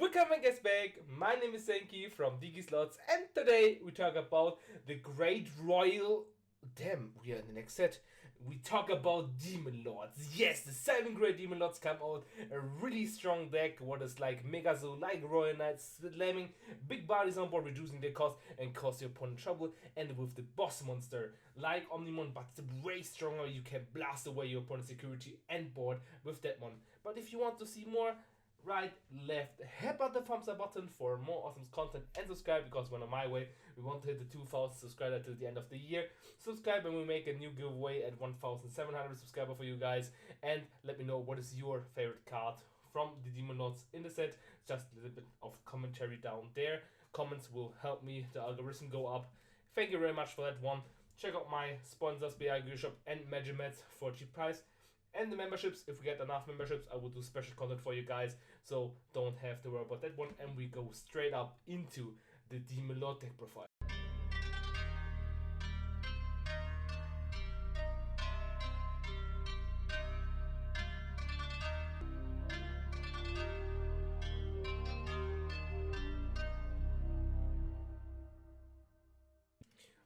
Welcome guys back, my name is Senki from Digislots and today we talk about the Great Royal... Damn, we are in the next set. We talk about Demon Lords. Yes, the 7 Great Demon Lords come out. A really strong deck, what is like MegaZoo, like Royal Knights, slamming big bodies on board, reducing their cost and cause your opponent trouble. And with the boss monster, like Omnimon, but it's way stronger, you can blast away your opponent's security and board with that one. But if you want to see more, right, left, hit the thumbs up button for more awesome content and subscribe because we're on my way. We want to hit the 2,000 subscribers till the end of the year. Subscribe and we make a new giveaway at 1,700 subscribers for you guys. And let me know what is your favorite card from the Demon Lords in the set. Just a little bit of commentary down there. Comments will help me, the algorithm go up. Thank you very much for that one. Check out my sponsors, BI Shop and Magimats for a cheap price. And the memberships, if we get enough memberships, I will do special content for you guys, so don't have to worry about that one. And we go straight up into the Demon Lord deck profile.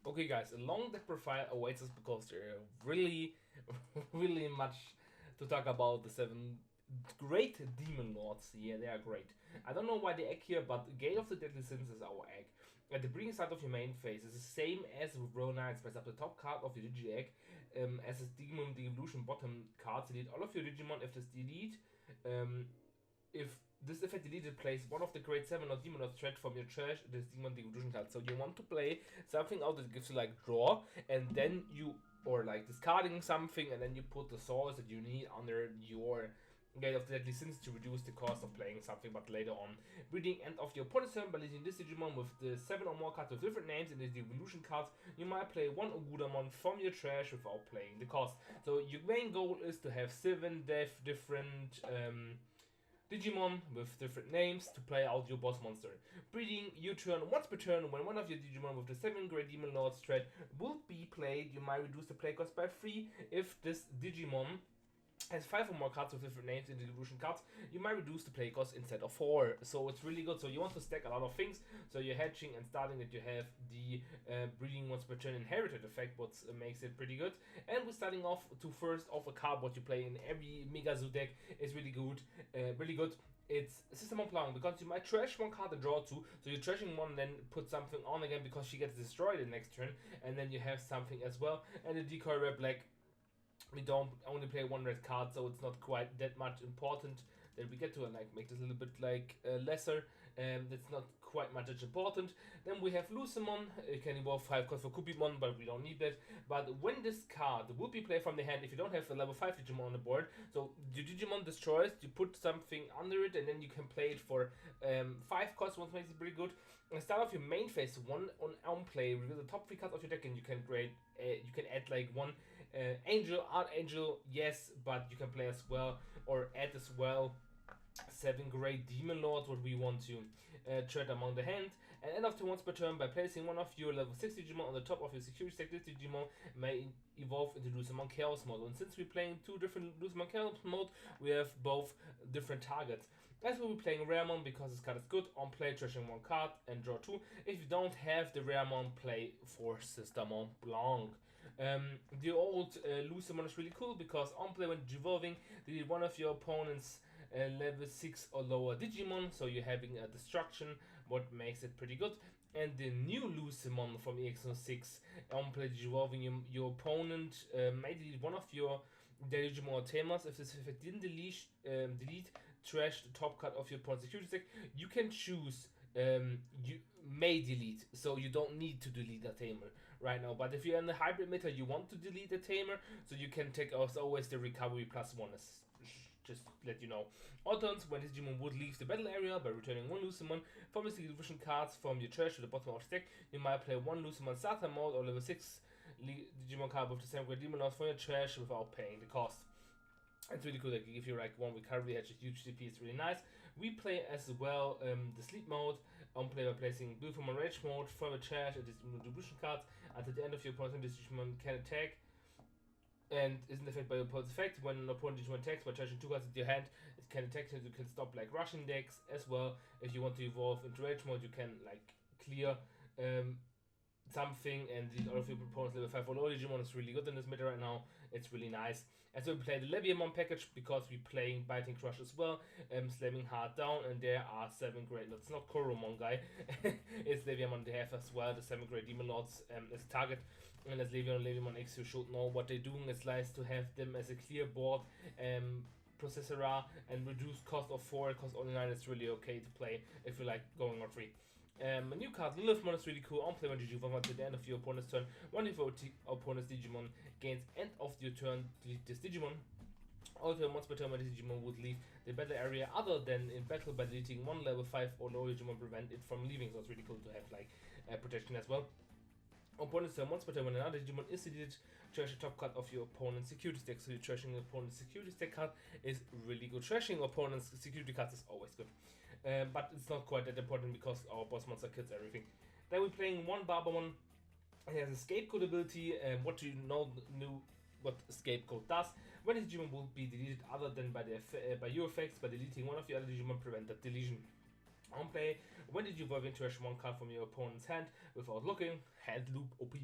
Okay guys, a long deck profile awaits us because there are really much to talk about the 7 great Demon Lords. Yeah, they are great. I don't know why they egg here, but Gate of the Deadly Sins is our egg. At the beginning side of your main phase is the same as with Royal Knights. Press up the top card of your Digi egg as a Digimon the Evolution bottom card. Delete all of your Digimon if this delete. If this effect deleted, place one of the Great 7 or Demon Lords threat from your trash, this Demon the Evolution card. So you want to play something out that gives you like draw, and then you, or like discarding something, and then you put the source that you need under your Gate of the Deadly Sins to reduce the cost of playing something, but later on. Reading end of your opponent's turn by leading this Digimon with the 7 or more cards with different names in the Evolution cards, you might play one Ogudamon from your trash without playing the cost. So your main goal is to have 7 different Digimon with different names to play out your boss monster. Breeding your turn once per turn. When one of your Digimon with the 7 Great Demon Lords threat will be played, you might reduce the play cost by 3. If this Digimon has 5 or more cards with different names in the evolution cards, you might reduce the play cost instead of 4. So it's really good. So you want to stack a lot of things. So you're hatching and starting that you have the breeding once per turn inherited effect, what makes it pretty good. And we're starting off to first off a card what you play in every MegaZoo deck is really good. It's System of Plowing, because you might trash one card and draw 2, so you're trashing one, then put something on again because she gets destroyed the next turn, and then you have something as well. And the decoy red black, we don't only play one red card, so it's not quite that much important that we get to like make this a little bit like lesser, and that's not quite much important. Then we have Lucemon. It can evolve 5 cost for Cupidmon, but we don't need that. But when this card will be played from the hand, if you don't have a level 5 Digimon on the board, so the Digimon destroys, you put something under it, and then you can play it for 5 cost, which makes it pretty good. And start off your main phase, one on play, reveal the top 3 cards of your deck, and you can you can add like one Angel, Archangel, yes, but you can play as well, or add as well 7 Great Demon Lords, what we want to tread among the hand. And end of turn once per turn, by placing one of your level 6 Digimon on the top of your security stack, this Digimon may evolve into Lucemon Chaos mode. And since we're playing 2 different Lucemon Chaos mode, we have both different targets. As we'll be playing Raremon because this card is good. On play, trashing 1 card and draw 2. If you don't have the Raremon, play for System Mont Blanc. The old Lucemon is really cool because on play when evolving, delete one of your opponent's level 6 or lower Digimon, so you're having a destruction, what makes it pretty good. And the new Lucemon from EX-06, on play evolving, your opponent may delete one of your Digimon or Tamers. If this effect didn't delete, trash the top card of your opponent's security stack, you can choose you may delete, so you don't need to delete a tamer right now. But if you're in the hybrid meta, you want to delete a tamer, so you can take as always the recovery +1, is just let you know. All turns when this Digimon would leave the battle area by returning 1 Lucemon from the division cards from your trash to the bottom of the deck, you might play 1 Lucemon starter mode or level 6 Digimon card with the same Great Demon Lords from your trash without paying the cost. It's really cool. Like, if you like 1 recovery, has a huge CP, it's really nice. We play as well the sleep mode. On play by placing blue from a rage mode from a trash and distribution card. Until the end of your opponent's Digimon can attack and isn't affected by your opponent's effect. When an opponent Digimon attacks by touching 2 cards into your hand, it can attack and you can stop like rushing decks as well. If you want to evolve into rage mode, you can like clear something and delete all of your opponent's level 5 or low Digimon. Is really good in this meta right now. It's really nice. And so we play the Leviamon package because we're playing Biting Crush as well, slamming hard down, and there are 7 great lords. Not Koromon guy, it's Leviamon they have as well, the 7 great demon lords as a target. And as Leviamon and Leviamon X, you should know what they're doing. It's nice to have them as a clear board processor and reduce cost of 4, cost only 9. It's really okay to play if you like going on 3. A new card, Lilithmon, is really cool. On play when Digimon at the end of your opponent's turn. One of your opponent's Digimon gains end of your turn, delete this Digimon. Also, once per turn, when this Digimon would leave the battle area other than in battle by deleting 1 level 5 or lower Digimon, prevent it from leaving. So it's really cool to have like protection as well. Opponent's turn, once per turn, when another Digimon is deleted, trash the top card of your opponent's security stack. So you're trashing your opponent's security stack card is really good. Trashing opponent's security cards is always good. But it's not quite that important because our boss monster kills everything. Then we're playing one Barbamon. It has a scapegoat ability. What do you know what scapegoat does? When his Digimon will be deleted other than by your effects, by deleting one of your other Digimon, prevent that deletion. On play, when did you evolve into trash 1 card from your opponent's hand without looking? Hand loop OP.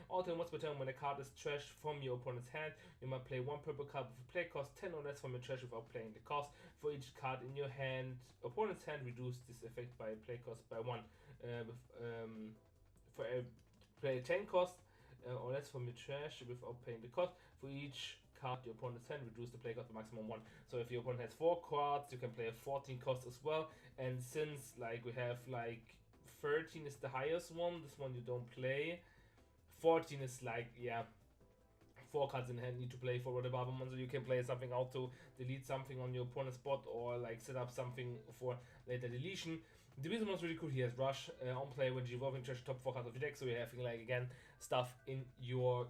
Also, once per turn, when a card is trashed from your opponent's hand, you might play 1 purple card with a play cost 10 or less from your trash without playing the cost. For each card in your hand, opponent's hand, reduce this effect by play cost by 1. For a play 10 cost or less from your trash without paying the cost. For each card your opponent's hand, reduce the play cost to maximum 1. So if your opponent has 4 cards, you can play a 14 cost as well. And since like we have like 13 is the highest one, this one you don't play. 14 is like, yeah, 4 cards in hand need to play for the Barbamon, so you can play something out to delete something on your opponent's spot or like set up something for later deletion. The reason was really cool. He has Rush on play when you evolving trash top 4 cards of your deck, so you're having like again stuff in your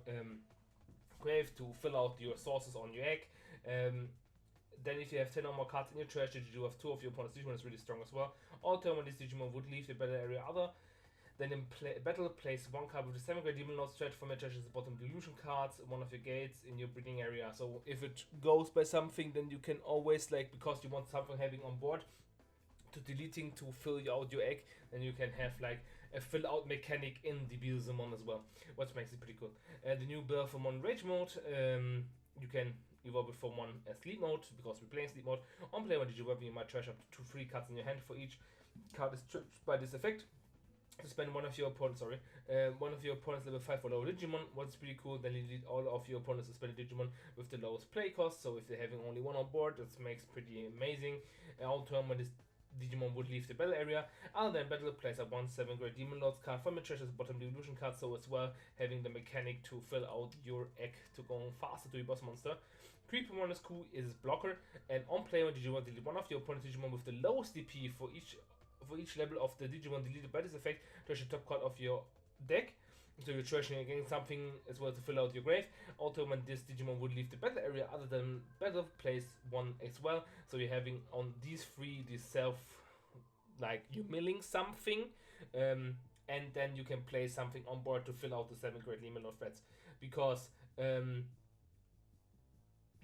grave to fill out your sources on your egg. Then if you have 10 or more cards in your trash, you have 2 of your opponent's Digimon is really strong as well. All turn when this Digimon would leave the battle area other then in battle, place 1 card with the 7 great demon lords stretch from your trash as the bottom delusion cards, 1 of your gates in your breeding area. So if it goes by something, then you can always, like, because you want something having on board, to deleting to fill out your egg, then you can have like a fill out mechanic in the Beelzemon as well, which makes it pretty cool. The new Beelzemon Rage mode, you can evolve it from 1 sleep mode, because we're playing sleep mode. On play, when you evolve, you might trash up to 3 cards in your hand. For each card is tripped by this effect, to spend one of your opponents level 5 or lower Digimon. What's pretty cool, then you delete all of your opponents suspended Digimon with the lowest play cost. So if they're having only 1 on board, that makes pretty amazing. All turn when this Digimon would leave the battle area, other than battle, place a 1/7 great demon lords card from your trash as bottom delusion card, so as well having the mechanic to fill out your egg to go faster to your boss monster. Creepamon is cool, is blocker, and on play when Digimon delete one of your opponent's Digimon with the lowest DP for each level of the Digimon deleted by this effect, trash the top card of your deck. So you're trashing again something as well to fill out your grave. Also, when this Digimon would leave the battle area other than battle, place 1 as well. So you're having on these 3 this self, like you're milling something, and then you can place something on board to fill out the 7 great demon lord threats. Because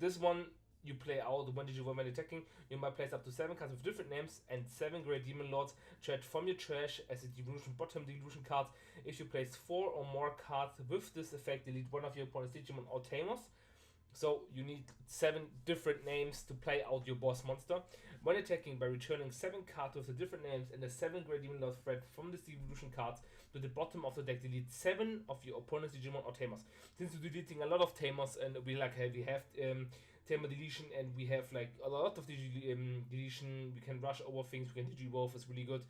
this one you play out when Digimon when attacking, you might place up to 7 cards with different names and 7 great demon lords trade from your trash as a delusion bottom delusion cards. If you place 4 or more cards with this effect, delete one of your opponent's Digimon or Tamers. So you need 7 different names to play out your boss monster. When attacking, by returning 7 cards with the different names and the 7 great demon lord threat from this delusion cards to the bottom of the deck, delete 7 of your opponent's Digimon or Tamers. Since you're deleting a lot of Tamers, and we have Tamer deletion, and we have like a lot of deletion, we can rush over things, we can digivolve, is really good.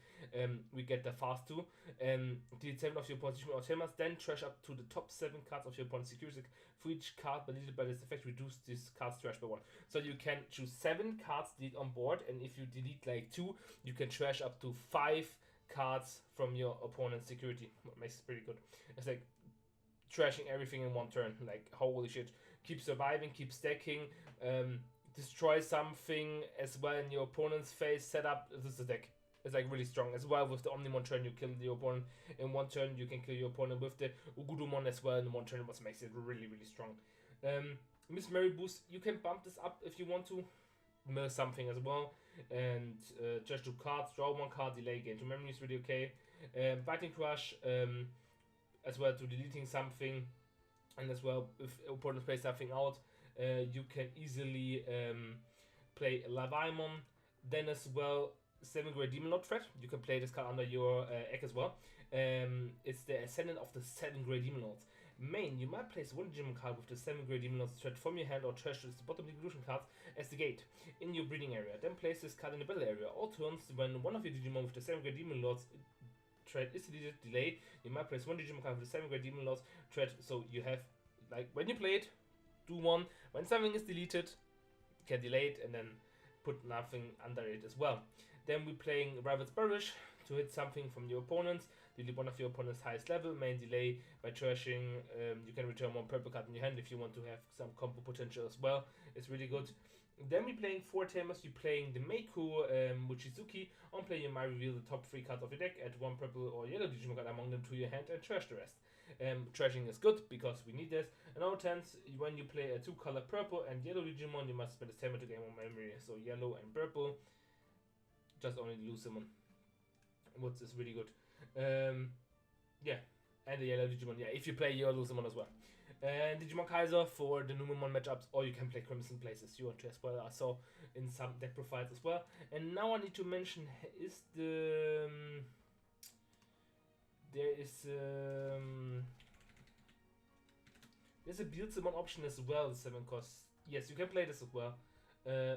We get there fast too. Delete 7 of your opponent's Digimon or Tamers, then trash up to the top 7 cards of your opponent's security. For each card deleted by this effect, reduce this card's trash by 1. So you can choose 7 cards delete on board, and if you delete like 2, you can trash up to 5 cards from your opponent's security. What makes it pretty good. It's like trashing everything in 1 turn. Like, holy shit. Keep surviving, keep stacking, destroy something as well in your opponent's face, set up. This is the deck. It's like really strong. As well with the Omnimon turn, you kill your opponent in 1 turn. You can kill your opponent with the Ugudumon as well in 1 turn, which makes it really, really strong. Miss Mary Boost, you can bump this up if you want to. Mill something as well. And just do cards, draw one card, delay gain to memory is really okay. Biting Crush, as well to deleting something. And as well, if opponents play something out, you can easily play Lavaimon. Then as well, 7 Great Demon Lord threat. You can play this card under your deck as well. It's the Ascendant of the 7 Great Demon Lords. Main, you might place one Digimon card with the 7 Great Demon Lords threat from your hand or trash to the bottom evolution cards as the gate in your breeding area. Then place this card in the battle area. All turns, when one of your Digimon with the 7 Great Demon Lords threat is deleted, delay, you might place one Digimon card with the 7 Great Demon Lords threat. So you have, like, when you play it, do one. When something is deleted, can delay it and then put nothing under it as well. Then we're playing Rabbit's Burish to hit something from your opponents. Delete one of your opponent's highest level. Main delay by trashing. You can return one purple card in your hand if you want to have some combo potential as well. It's really good. Then we're playing 4 Tamers. You're playing the Meiku Mochizuki. On play, you might reveal the top 3 cards of your deck. Add one purple or yellow Digimon card among them to your hand and trash the rest. Trashing is good because we need this. And all times, when you play a 2-color purple and yellow Digimon, you must spend a Tamer to gain one memory. So yellow and purple. Just only lose them. What's is really good. Yeah, and the yellow Digimon. Yeah, if you play your Luzamon as well. And Digimon Kaiser for the Numemon matchups, or you can play Crimson Places you want to as well. I saw in some deck profiles as well. And now I need to mention is the there's a Beelzemon option as well. 7 costs. Yes, you can play this as well.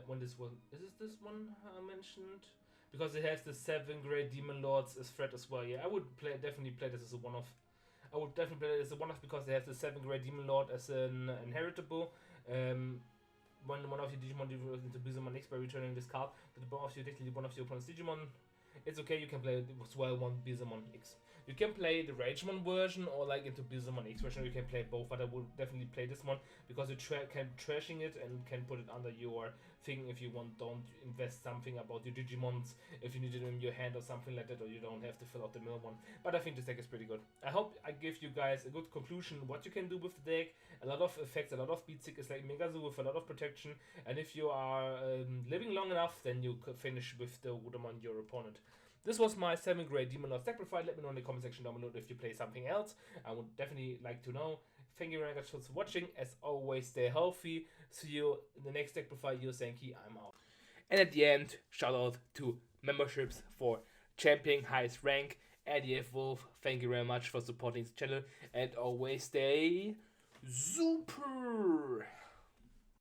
When this one is this one I mentioned? Because it has the 7 Great Demon Lords as threat as well. Yeah, I would definitely play this as a one-off. I would definitely play it as a one-off because it has the 7 Great Demon Lord as an inheritable. When one of your Digimon develops into Beelzemon X by returning this card to the bottom of your deck, delete one of your opponent's Digimon. It's okay, you can play it as well one Beelzemon X. You can play the Ragemon version or like into Beelzemon X version, you can play both, but I would definitely play this one because you can trashing it and can put it under your thing if you want. Don't invest something about your Digimons if you need it in your hand or something like that, or you don't have to fill out the mill one. But I think this deck is pretty good. I hope I give you guys a good conclusion what you can do with the deck. A lot of effects, a lot of beat sick is like MegaZoo with a lot of protection, and if you are living long enough, then you could finish with the Wudamon your opponent. This was my 7 Great Demon Lords deck profile. Let me know in the comment section down below if you play something else. I would definitely like to know. Thank you very much for watching. As always, stay healthy. See you in the next deck profile. You're Senki. I'm out. And at the end, shout out to memberships for Champion Highest Rank. ADF Wolf, thank you very much for supporting the channel. And always stay super.